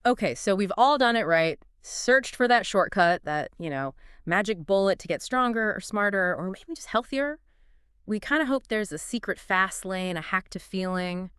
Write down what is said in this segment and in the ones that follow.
Okay, so we've all done it right. Searched for that shortcut, that, magic bullet to get stronger or smarter or maybe just healthier. We kind of hope there's a secret fast lane, a hack to feeling,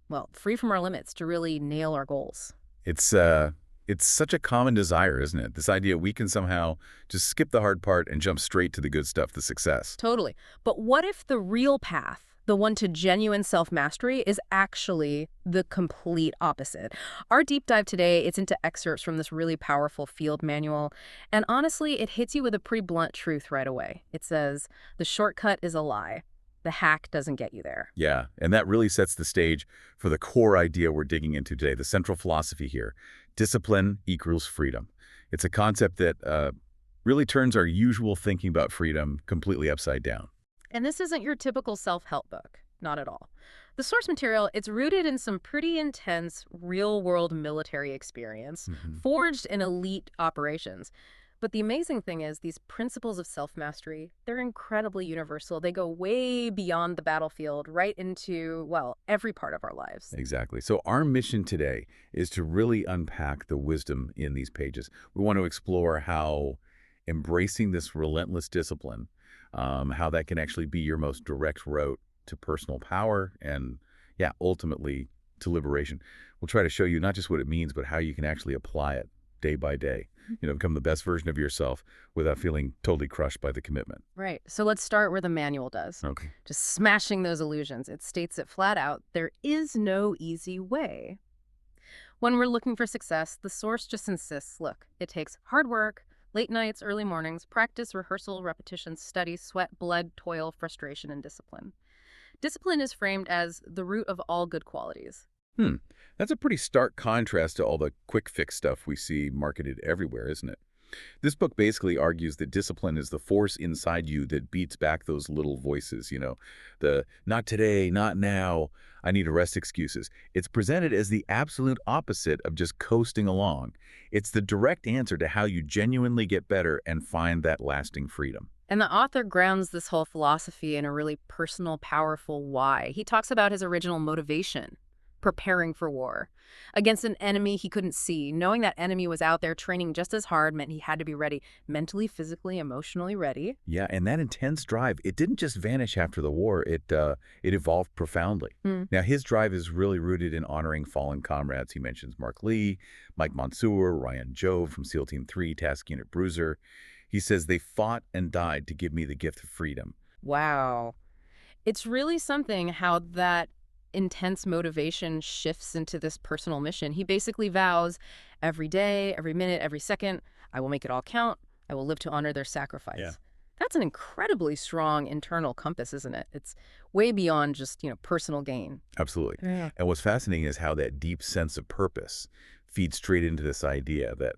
well, free from our limits to really nail our goals. It's uh it's such a common desire, isn't it? This idea we can somehow just skip the hard part and jump straight to the good stuff, the success. Totally. But what if the real path, the one to genuine self-mastery, is actually the complete opposite? Our deep dive today, it's into excerpts from this really powerful field manual. And honestly, it hits you with a pretty blunt truth right away. It says, the shortcut is a lie. The hack doesn't get you there. Yeah, and that really sets the stage for the core idea we're digging into today, the central philosophy here. Discipline equals freedom. It's a concept that really turns our usual thinking about freedom completely upside down. And this isn't your typical self-help book. Not at all. The source material, it's rooted in some pretty intense real-world military experience, Mhm. forged in elite operations. But the amazing thing is these principles of self-mastery, they're incredibly universal. They go way beyond the battlefield, right into, well, every part of our lives. Exactly. So our mission today is to really unpack the wisdom in these pages. We want to explore how embracing this relentless discipline, how that can actually be your most direct route to personal power and, yeah, ultimately to liberation. We'll try to show you not just what it means, but how you can actually apply it day by day. Become the best version of yourself without feeling totally crushed by the commitment. Right. So let's start where the manual does. Okay. Just smashing those illusions. It states it flat out. There is no easy way. When we're looking for success, the source just insists, look, it takes hard work, late nights, early mornings, practice, rehearsal, repetition, study, sweat, blood, toil, frustration, and discipline. Discipline is framed as the root of all good qualities. Hmm. That's a pretty stark contrast to all the quick fix stuff we see marketed everywhere, isn't it? This book basically argues that discipline is the force inside you that beats back those little voices, the not today, not now, I need to rest excuses. It's presented as the absolute opposite of just coasting along. It's the direct answer to how you genuinely get better and find that lasting freedom. And the author grounds this whole philosophy in a really personal, powerful why. He talks about his original motivation, preparing for war, against an enemy he couldn't see. Knowing that enemy was out there training just as hard meant he had to be ready, mentally, physically, emotionally ready. Yeah, and that intense drive, it didn't just vanish after the war, it evolved profoundly. Hmm. Now, his drive is really rooted in honoring fallen comrades. He mentions Mark Lee, Mike Mansour, Ryan Jove from SEAL Team 3, Task Unit Bruiser. He says they fought and died to give me the gift of freedom. Wow. It's really something how that intense motivation shifts into this personal mission. He basically vows every day, every minute, every second, I will make it all count. I will live to honor their sacrifice. Yeah. That's an incredibly strong internal compass, isn't it? It's way beyond just, personal gain. Absolutely. Yeah. And what's fascinating is how that deep sense of purpose feeds straight into this idea that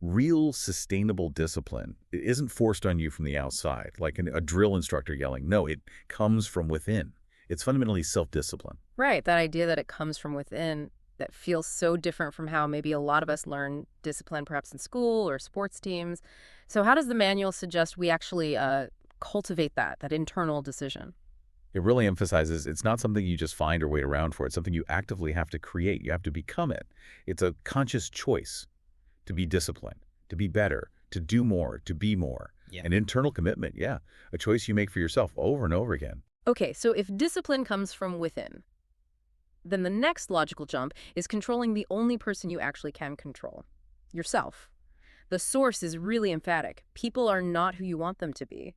real sustainable discipline isn't forced on you from the outside, like a drill instructor yelling. No, it comes from within. It's fundamentally self-discipline. Right. That idea that it comes from within, that feels so different from how maybe a lot of us learn discipline, perhaps in school or sports teams. So how does the manual suggest we actually cultivate that internal decision? It really emphasizes it's not something you just find or wait around for. It's something you actively have to create. You have to become it. It's a conscious choice to be disciplined, to be better, to do more, to be more. Yeah. An internal commitment, yeah. A choice you make for yourself over and over again. Okay, so if discipline comes from within, then the next logical jump is controlling the only person you actually can control, yourself. The source is really emphatic. People are not who you want them to be.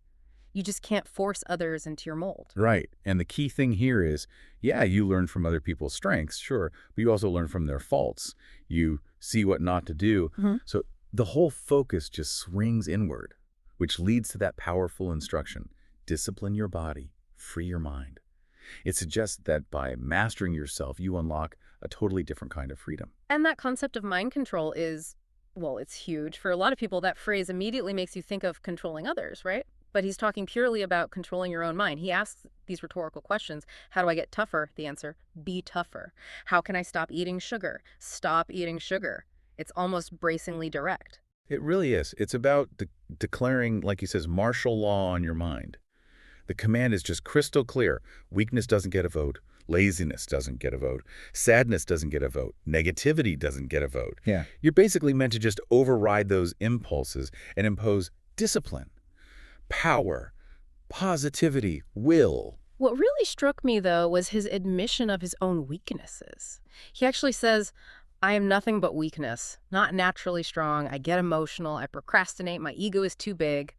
You just can't force others into your mold. Right. And the key thing here is, yeah, you learn from other people's strengths, sure, but you also learn from their faults. You see what not to do. So the whole focus just swings inward, which leads to that powerful instruction. Discipline your body, free your mind. It suggests that by mastering yourself, you unlock a totally different kind of freedom. And that concept of mind control is, well, it's huge. For a lot of people, that phrase immediately makes you think of controlling others, right? But he's talking purely about controlling your own mind. He asks these rhetorical questions. How do I get tougher? The answer, be tougher. How can I stop eating sugar? Stop eating sugar. It's almost bracingly direct. It really is. It's about declaring, like he says, martial law on your mind. The command is just crystal clear. Weakness doesn't get a vote. Laziness doesn't get a vote. Sadness doesn't get a vote. Negativity doesn't get a vote. Yeah. You're basically meant to just override those impulses and impose discipline, power, positivity, will. What really struck me, though, was his admission of his own weaknesses. He actually says, I am nothing but weakness, not naturally strong. I get emotional. I procrastinate. My ego is too big.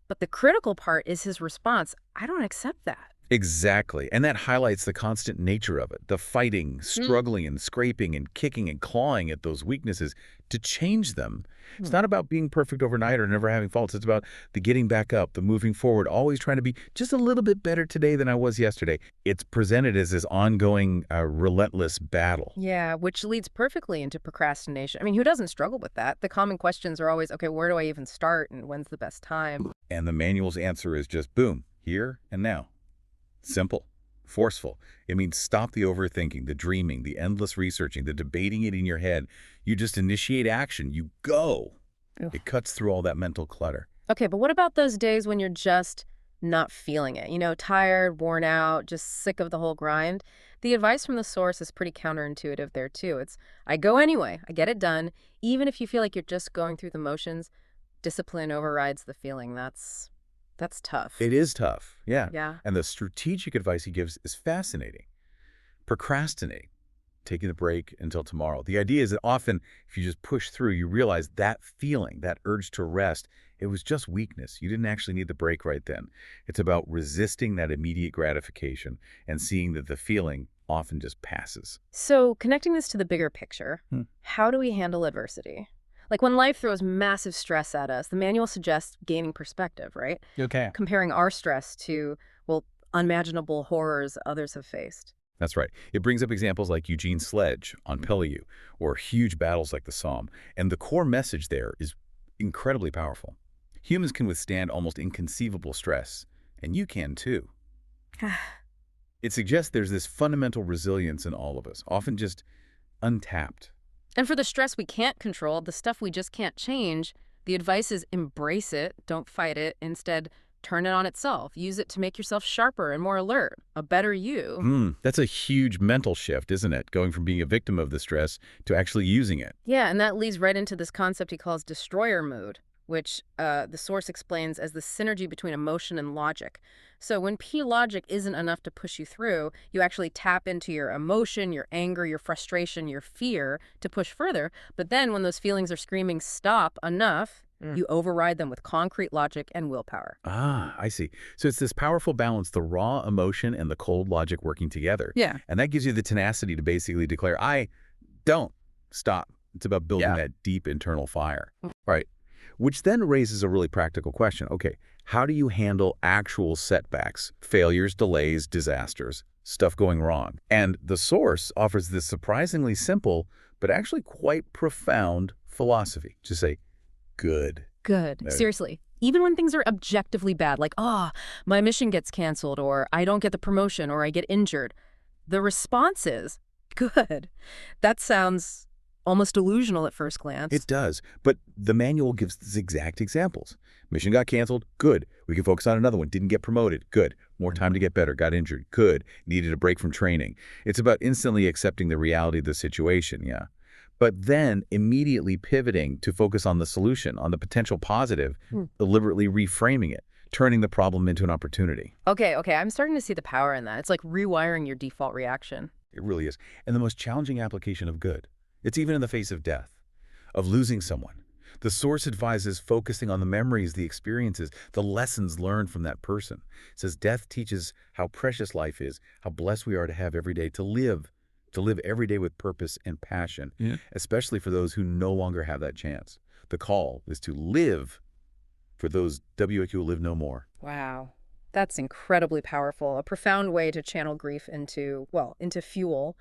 But the critical part is his response. I don't accept that. Exactly. And that highlights the constant nature of it, the fighting, struggling, and scraping and kicking and clawing at those weaknesses to change them. It's not about being perfect overnight or never having faults. It's about the getting back up, the moving forward, always trying to be just a little bit better today than I was yesterday. It's presented as this ongoing, relentless battle. Yeah, which leads perfectly into procrastination. I mean, who doesn't struggle with that? The common questions are always, okay, where do I even start and when's the best time? And the manual's answer is just boom, here and now. Simple, forceful. It means stop the overthinking, the dreaming, the endless researching, the debating it in your head. You just initiate action. You go. Ugh. It cuts through all that mental clutter. Okay, but what about those days when you're just not feeling it? You know, tired, worn out, just sick of the whole grind? The advice from the source is pretty counterintuitive there, too. It's, I go anyway. I get it done. Even if you feel like you're just going through the motions, discipline overrides the feeling. That's tough. It is tough, yeah. Yeah. And the strategic advice he gives is fascinating. Procrastinate, taking the break until tomorrow. The idea is that often, if you just push through, you realize that feeling, that urge to rest, it was just weakness. You didn't actually need the break right then. It's about resisting that immediate gratification and seeing that the feeling often just passes. So connecting this to the bigger picture, how do we handle adversity? Like when life throws massive stress at us, the manual suggests gaining perspective, right? Okay. Comparing our stress to, well, unimaginable horrors others have faced. That's right. It brings up examples like Eugene's sledge on Pelew or huge battles like the Somme. And the core message there is incredibly powerful. Humans can withstand almost inconceivable stress, and you can too. It suggests there's this fundamental resilience in all of us, often just untapped. And for the stress we can't control, the stuff we just can't change, the advice is embrace it, don't fight it. Instead, turn it on itself. Use it to make yourself sharper and more alert, a better you. That's a huge mental shift, isn't it? Going from being a victim of the stress to actually using it. Yeah, and that leads right into this concept he calls destroyer mood, which the source explains as the synergy between emotion and logic. So when pure logic isn't enough to push you through, you actually tap into your emotion, your anger, your frustration, your fear to push further. But then when those feelings are screaming stop enough, you override them with concrete logic and willpower. Ah, I see. So it's this powerful balance, the raw emotion and the cold logic working together. Yeah. And that gives you the tenacity to basically declare, I don't stop. It's about building that deep internal fire. Right. Which then raises a really practical question. Okay, how do you handle actual setbacks, failures, delays, disasters, stuff going wrong? And the source offers this surprisingly simple, but actually quite profound philosophy. Just say, good. Good. Seriously. Even when things are objectively bad, like, my mission gets canceled, or I don't get the promotion, or I get injured, the response is, good. That sounds almost delusional at first glance. It does, but the manual gives these exact examples. Mission got canceled, good. We can focus on another one. Didn't get promoted, good. More time to get better, got injured, good. Needed a break from training. It's about instantly accepting the reality of the situation, yeah. But then immediately pivoting to focus on the solution, on the potential positive, deliberately reframing it, turning the problem into an opportunity. Okay, I'm starting to see the power in that. It's like rewiring your default reaction. It really is. And the most challenging application of good. It's even in the face of death, of losing someone. The source advises focusing on the memories, the experiences, the lessons learned from that person. It says death teaches how precious life is, how blessed we are to have every day, to live every day with purpose and passion, especially for those who no longer have that chance. The call is to live for those WQ who live no more. Wow. That's incredibly powerful. A profound way to channel grief into fuel.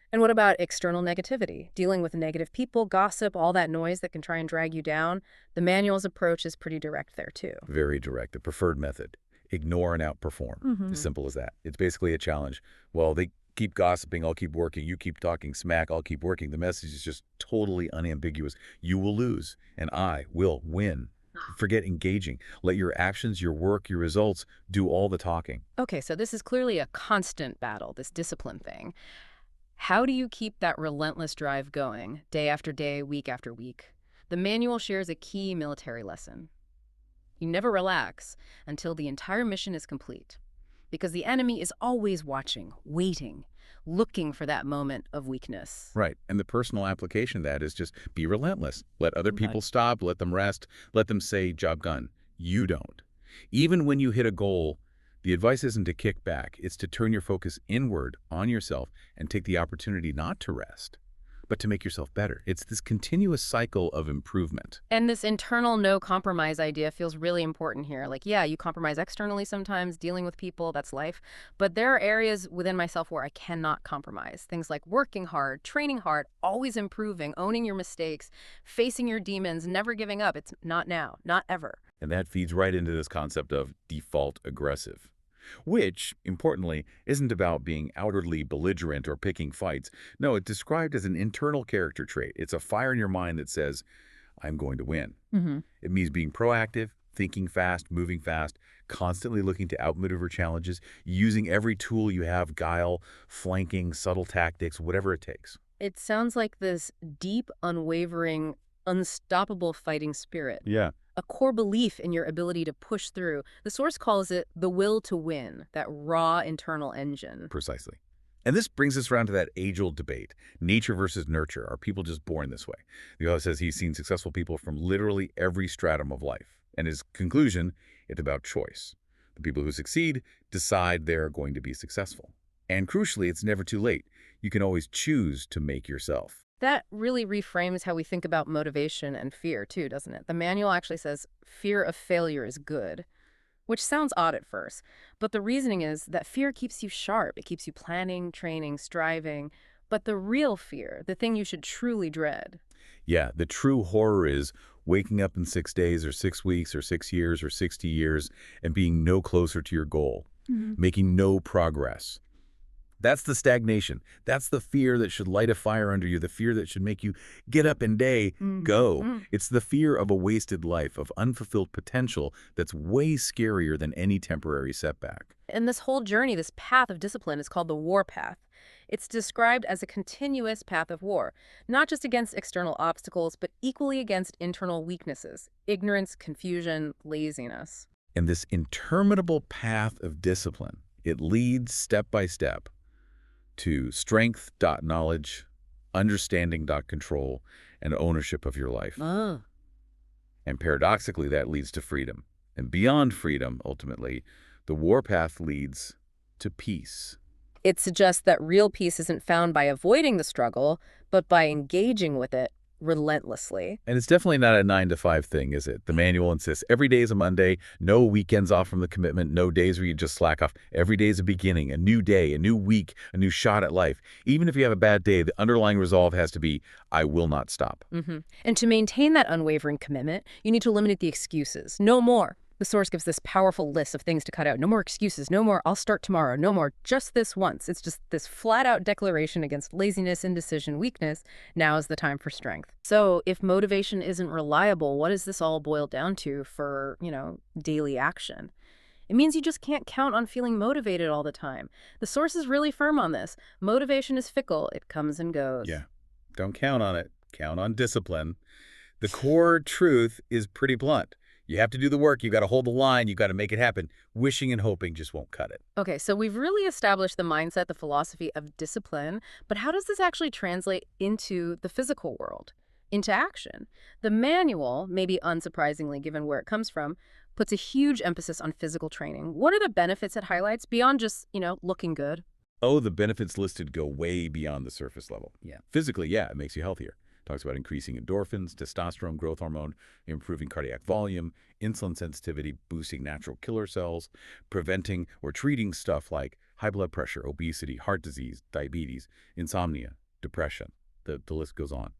And what about external negativity? Dealing with negative people, gossip, all that noise that can try and drag you down? The manual's approach is pretty direct there, too. Very direct. The preferred method. Ignore and outperform. As simple as that. It's basically a challenge. Well, they keep gossiping, I'll keep working. You keep talking smack, I'll keep working. The message is just totally unambiguous. You will lose, and I will win. Forget engaging. Let your actions, your work, your results do all the talking. Okay, so this is clearly a constant battle, this discipline thing. How do you keep that relentless drive going, day after day, week after week? The manual shares a key military lesson. You never relax until the entire mission is complete, because the enemy is always watching, waiting, looking for that moment of weakness. Right. And the personal application of that is just be relentless. Let other Right. people stop, let them rest, let them say, job done. You don't. Even when you hit a goal, the advice isn't to kick back. It's to turn your focus inward on yourself and take the opportunity not to rest, but to make yourself better. It's this continuous cycle of improvement. And this internal no compromise idea feels really important here. Like, yeah, you compromise externally sometimes, dealing with people, that's life. But there are areas within myself where I cannot compromise. Things like working hard, training hard, always improving, owning your mistakes, facing your demons, never giving up. It's not now, not ever. And that feeds right into this concept of default aggressive, which, importantly, isn't about being outwardly belligerent or picking fights. No, it's described as an internal character trait. It's a fire in your mind that says, I'm going to win. Hmm. It means being proactive, thinking fast, moving fast, constantly looking to outmaneuver challenges, using every tool you have, guile, flanking, subtle tactics, whatever it takes. It sounds like this deep, unwavering, unstoppable fighting spirit. Yeah. A core belief in your ability to push through. The source calls it the will to win, that raw internal engine. Precisely. And this brings us around to that age-old debate, nature versus nurture. Are people just born this way? The author says he's seen successful people from literally every stratum of life. And his conclusion, it's about choice. The people who succeed decide they're going to be successful. And crucially, it's never too late. You can always choose to make yourself. That really reframes how we think about motivation and fear, too, doesn't it? The manual actually says fear of failure is good, which sounds odd at first. But the reasoning is that fear keeps you sharp. It keeps you planning, training, striving. But the real fear, the thing you should truly dread. Yeah, the true horror is waking up in 6 days or 6 weeks or 6 years or 60 years and being no closer to your goal, making no progress. That's the stagnation. That's the fear that should light a fire under you, the fear that should make you get up and go. Mm. It's the fear of a wasted life, of unfulfilled potential that's way scarier than any temporary setback. And this whole journey, this path of discipline, is called the war path. It's described as a continuous path of war, not just against external obstacles, but equally against internal weaknesses, ignorance, confusion, laziness. And this interminable path of discipline, it leads step by step to strength.knowledge, understanding.control, and ownership of your life. Ah. And paradoxically, that leads to freedom. And beyond freedom, ultimately, the warpath leads to peace. It suggests that real peace isn't found by avoiding the struggle, but by engaging with it relentlessly. And it's definitely not a 9 to 5 thing, is it? The manual insists every day is a Monday, no weekends off from the commitment, no days where you just slack off. Every day is a beginning, a new day, a new week, a new shot at life. Even if you have a bad day, the underlying resolve has to be, I will not stop. And to maintain that unwavering commitment, you need to eliminate the excuses. No more. The source gives this powerful list of things to cut out. No more excuses. No more, I'll start tomorrow. No more, just this once. It's just this flat-out declaration against laziness, indecision, weakness. Now is the time for strength. So if motivation isn't reliable, what does this all boil down to for, daily action? It means you just can't count on feeling motivated all the time. The source is really firm on this. Motivation is fickle. It comes and goes. Yeah, don't count on it. Count on discipline. The core truth is pretty blunt. You have to do the work. You got to hold the line. You got to make it happen. Wishing and hoping just won't cut it. Okay, so we've really established the mindset, the philosophy of discipline, but how does this actually translate into the physical world, into action? The manual, maybe unsurprisingly given where it comes from, puts a huge emphasis on physical training. What are the benefits it highlights beyond just, looking good? Oh, the benefits listed go way beyond the surface level. Yeah. Physically, yeah, it makes you healthier. Talks about increasing endorphins, testosterone, growth hormone, improving cardiac volume, insulin sensitivity, boosting natural killer cells, preventing or treating stuff like high blood pressure, obesity, heart disease, diabetes, insomnia, depression. The list goes on.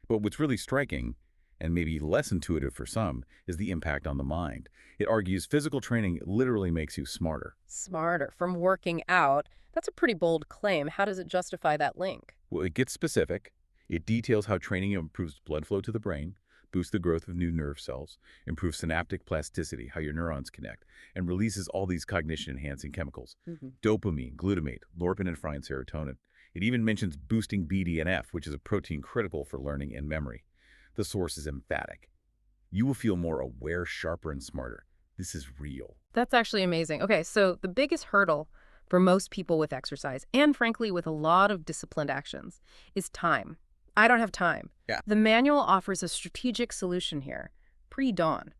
But what's really striking, and maybe less intuitive for some, is the impact on the mind. It argues physical training literally makes you smarter. Smarter. From working out, that's a pretty bold claim. How does it justify that link? Well, it gets specific. It details how training improves blood flow to the brain, boosts the growth of new nerve cells, improves synaptic plasticity, how your neurons connect, and releases all these cognition-enhancing chemicals. Hmm. Dopamine, glutamate, norepinephrine, serotonin. It even mentions boosting BDNF, which is a protein critical for learning and memory. The source is emphatic. You will feel more aware, sharper, and smarter. This is real. That's actually amazing. Okay, so the biggest hurdle for most people with exercise, and frankly with a lot of disciplined actions, is time. I don't have time. Yeah. The manual offers a strategic solution here. Pre-dawn,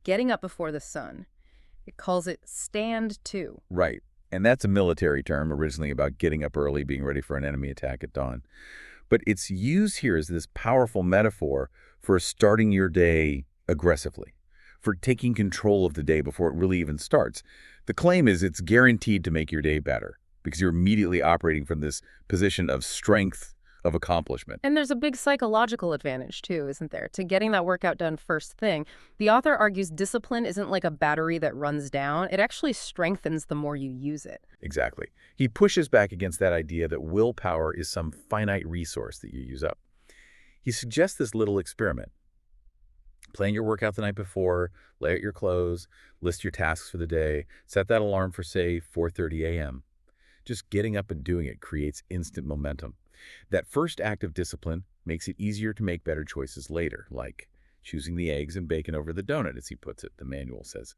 getting up before the sun. It calls it stand to. Right. And that's a military term, originally about getting up early, being ready for an enemy attack at dawn. But it's used here as this powerful metaphor for starting your day aggressively, for taking control of the day before it really even starts. The claim is it's guaranteed to make your day better because you're immediately operating from this position of strength, of accomplishment. And there's a big psychological advantage, too, isn't there, to getting that workout done first thing. The author argues discipline isn't like a battery that runs down. It actually strengthens the more you use it. Exactly. He pushes back against that idea that willpower is some finite resource that you use up. He suggests this little experiment. Plan your workout the night before, lay out your clothes, list your tasks for the day, set that alarm for, say, 4:30 a.m. Just getting up and doing it creates instant momentum. That first act of discipline makes it easier to make better choices later, like choosing the eggs and bacon over the donut, as he puts it, the manual says.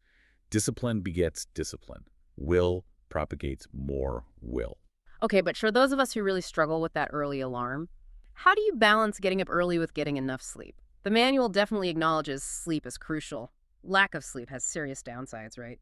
Discipline begets discipline. Will propagates more will. Okay, but for those of us who really struggle with that early alarm, how do you balance getting up early with getting enough sleep? The manual definitely acknowledges sleep is crucial. Lack of sleep has serious downsides, right?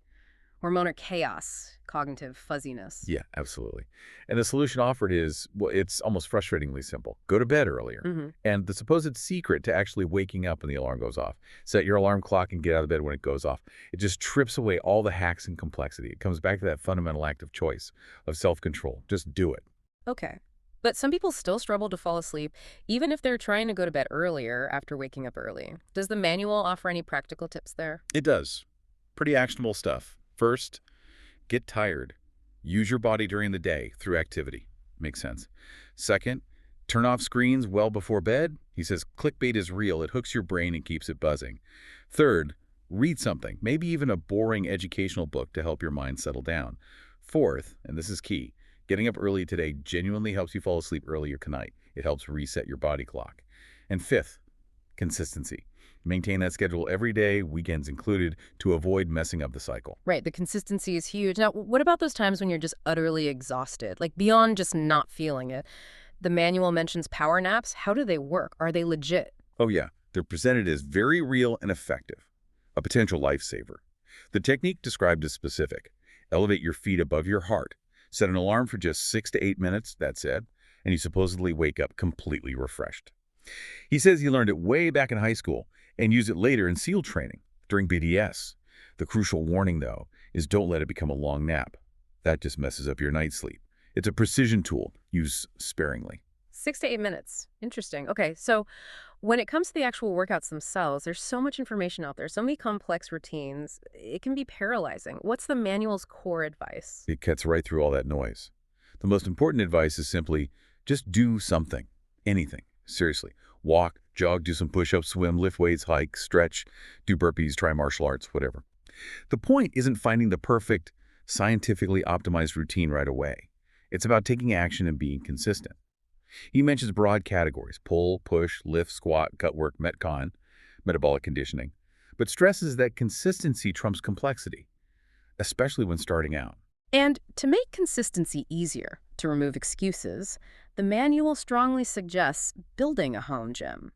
Hormonal chaos, cognitive fuzziness. Yeah, absolutely. And the solution offered is, well, it's almost frustratingly simple. Go to bed earlier. Hmm. And the supposed secret to actually waking up when the alarm goes off. Set your alarm clock and get out of bed when it goes off. It just trips away all the hacks and complexity. It comes back to that fundamental act of choice, of self-control. Just do it. Okay. But some people still struggle to fall asleep, even if they're trying to go to bed earlier after waking up early. Does the manual offer any practical tips there? It does. Pretty actionable stuff. First, get tired. Use your body during the day through activity. Makes sense. Second, turn off screens well before bed. He says clickbait is real. It hooks your brain and keeps it buzzing. Third, read something, maybe even a boring educational book to help your mind settle down. Fourth, and this is key, getting up early today genuinely helps you fall asleep earlier tonight. It helps reset your body clock. And fifth, consistency. Maintain that schedule every day, weekends included, to avoid messing up the cycle. Right, the consistency is huge. Now, what about those times when you're just utterly exhausted, like beyond just not feeling it? The manual mentions power naps. How do they work? Are they legit? Oh yeah, they're presented as very real and effective, a potential lifesaver. The technique described is specific. Elevate your feet above your heart. Set an alarm for just 6 to 8 minutes, that's it, and you supposedly wake up completely refreshed. He says he learned it way back in high school and used it later in SEAL training during BDS. The crucial warning, though, is don't let it become a long nap. That just messes up your night's sleep. It's a precision tool. Use sparingly. 6 to 8 minutes. Interesting. Okay, so when it comes to the actual workouts themselves, there's so much information out there, so many complex routines. It can be paralyzing. What's the manual's core advice? It cuts right through all that noise. The most important advice is simply just do something. Anything. Seriously. Walk, jog, do some push-ups, swim, lift weights, hike, stretch, do burpees, try martial arts, whatever. The point isn't finding the perfect, scientifically optimized routine right away. It's about taking action and being consistent. He mentions broad categories: pull, push, lift, squat, gut work, metcon, metabolic conditioning, but stresses that consistency trumps complexity, especially when starting out. And to make consistency easier, to remove excuses, the manual strongly suggests building a home gym.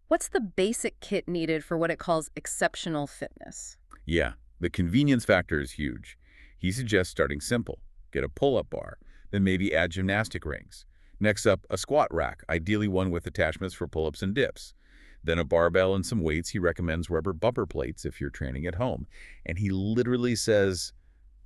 What's the basic kit needed for what it calls exceptional fitness? Yeah, the convenience factor is huge. He suggests starting simple. Get a pull-up bar, then maybe add gymnastic rings. Next up, a squat rack, ideally one with attachments for pull-ups and dips. Then a barbell and some weights. He recommends rubber bumper plates if you're training at home. And he literally says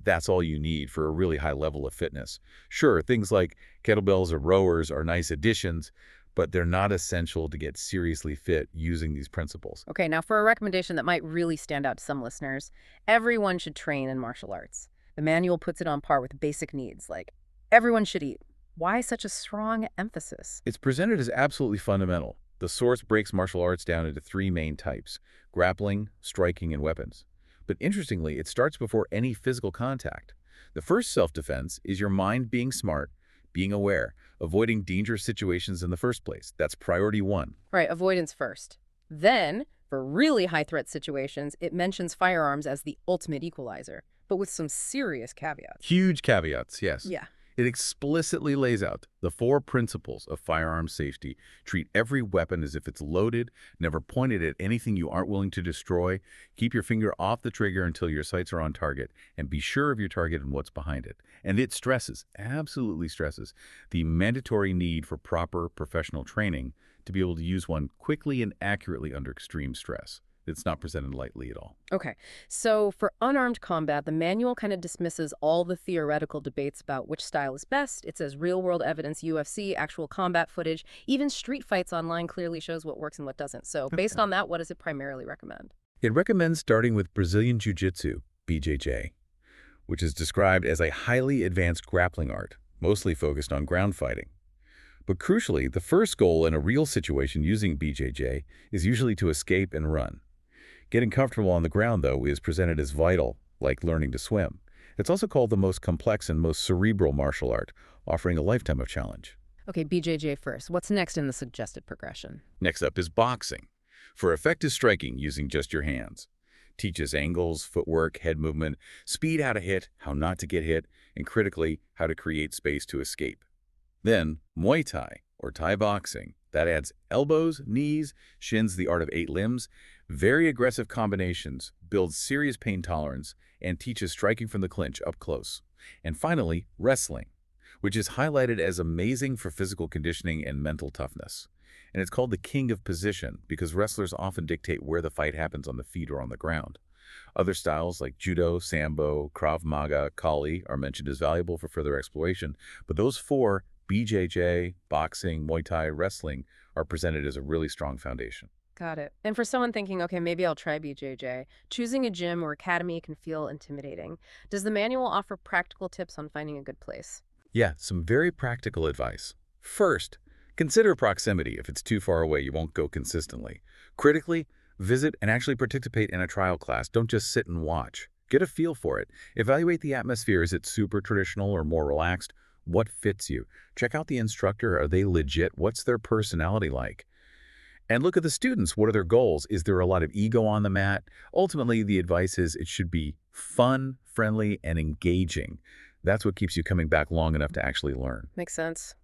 that's all you need for a really high level of fitness. Sure, things like kettlebells or rowers are nice additions, but they're not essential to get seriously fit using these principles. Okay, now for a recommendation that might really stand out to some listeners, everyone should train in martial arts. The manual puts it on par with basic needs, like everyone should eat. Why such a strong emphasis? It's presented as absolutely fundamental. The source breaks martial arts down into three main types: grappling, striking, and weapons. But interestingly, it starts before any physical contact. The first self-defense is your mind being smart, being aware, avoiding dangerous situations in the first place. That's priority one. Right, avoidance first. Then, for really high-threat situations, it mentions firearms as the ultimate equalizer, but with some serious caveats. Huge caveats, yes. Yeah. It explicitly lays out the four principles of firearm safety. Treat every weapon as if it's loaded, never point it at anything you aren't willing to destroy, keep your finger off the trigger until your sights are on target, and be sure of your target and what's behind it. And it stresses, absolutely stresses, the mandatory need for proper professional training to be able to use one quickly and accurately under extreme stress. It's not presented lightly at all. Okay, so for unarmed combat, the manual kind of dismisses all the theoretical debates about which style is best. It says real-world evidence, UFC, actual combat footage, even street fights online clearly shows what works and what doesn't. So based on that, what does it primarily recommend? It recommends starting with Brazilian Jiu-Jitsu, BJJ, which is described as a highly advanced grappling art, mostly focused on ground fighting. But crucially, the first goal in a real situation using BJJ is usually to escape and run. Getting comfortable on the ground, though, is presented as vital, like learning to swim. It's also called the most complex and most cerebral martial art, offering a lifetime of challenge. Okay, BJJ first. What's next in the suggested progression? Next up is boxing, for effective striking using just your hands. Teaches angles, footwork, head movement, speed how to hit, how not to get hit, and critically, how to create space to escape. Then, Muay Thai, or Thai boxing. That adds elbows, knees, shins, the art of 8 limbs, very aggressive combinations, builds serious pain tolerance, and teaches striking from the clinch up close. And finally, wrestling, which is highlighted as amazing for physical conditioning and mental toughness. And it's called the king of position because wrestlers often dictate where the fight happens on the feet or on the ground. Other styles like judo, sambo, krav maga, kali are mentioned as valuable for further exploration, but those four, BJJ, boxing, Muay Thai, wrestling, are presented as a really strong foundation. Got it. And for someone thinking, okay, maybe I'll try BJJ, choosing a gym or academy can feel intimidating. Does the manual offer practical tips on finding a good place? Yeah, some very practical advice. First, consider proximity. If it's too far away, you won't go consistently. Critically, visit and actually participate in a trial class. Don't just sit and watch. Get a feel for it. Evaluate the atmosphere. Is it super traditional or more relaxed? What fits you? Check out the instructor. Are they legit? What's their personality like? And look at the students. What are their goals? Is there a lot of ego on the mat? Ultimately, the advice is it should be fun, friendly, and engaging. That's what keeps you coming back long enough to actually learn. Makes sense.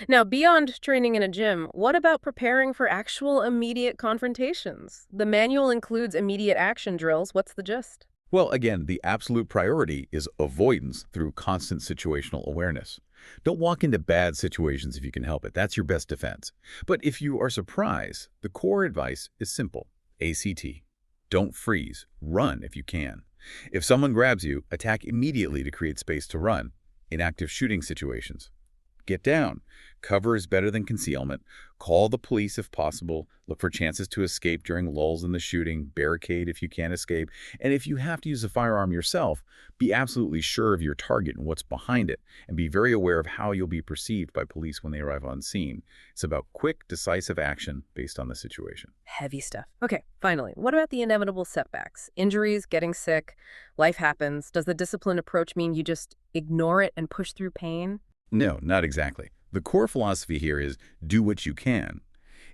Now, beyond training in a gym, what about preparing for actual immediate confrontations? The manual includes immediate action drills. What's the gist? Well, again, the absolute priority is avoidance through constant situational awareness. Don't walk into bad situations if you can help it. That's your best defense. But if you are surprised, the core advice is simple. ACT. Don't freeze. Run if you can. If someone grabs you, attack immediately to create space to run. In active shooting situations, get down. Cover is better than concealment. Call the police if possible. Look for chances to escape during lulls in the shooting. Barricade if you can't escape. And if you have to use a firearm yourself, be absolutely sure of your target and what's behind it, and be very aware of how you'll be perceived by police when they arrive on scene. It's about quick, decisive action based on the situation. Heavy stuff. Okay, finally, what about the inevitable setbacks? Injuries, getting sick, life happens. Does the disciplined approach mean you just ignore it and push through pain? No, not exactly. The core philosophy here is do what you can.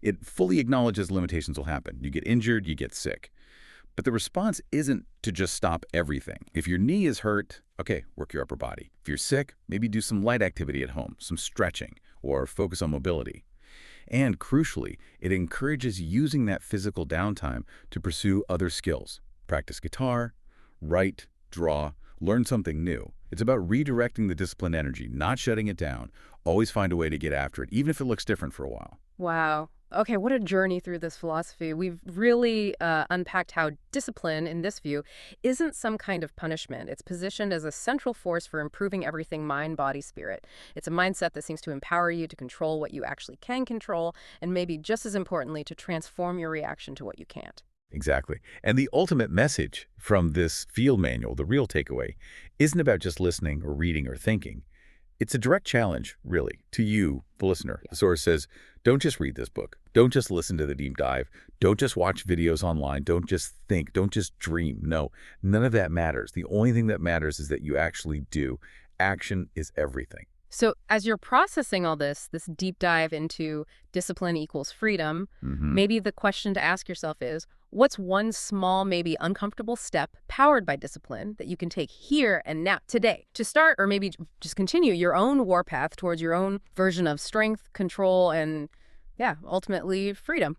It fully acknowledges limitations will happen. You get injured, you get sick. But the response isn't to just stop everything. If your knee is hurt, okay, work your upper body. If you're sick, maybe do some light activity at home, some stretching, or focus on mobility. And crucially, it encourages using that physical downtime to pursue other skills. Practice guitar, write, draw, learn something new. It's about redirecting the disciplined energy, not shutting it down. Always find a way to get after it, even if it looks different for a while. Wow. Okay, what a journey through this philosophy. We've really unpacked how discipline, in this view, isn't some kind of punishment. It's positioned as a central force for improving everything mind, body, spirit. It's a mindset that seems to empower you to control what you actually can control, and maybe just as importantly, to transform your reaction to what you can't. Exactly. And the ultimate message from this field manual, the real takeaway, isn't about just listening or reading or thinking. It's a direct challenge, really, to you, the listener. Yeah. The source says, don't just read this book. Don't just listen to the deep dive. Don't just watch videos online. Don't just think. Don't just dream. No, none of that matters. The only thing that matters is that you actually do. Action is everything. So as you're processing all this deep dive into discipline equals freedom, maybe the question to ask yourself is, what's one small, maybe uncomfortable step powered by discipline that you can take here and now, today, to start or maybe just continue your own warpath towards your own version of strength, control, and, yeah, ultimately freedom?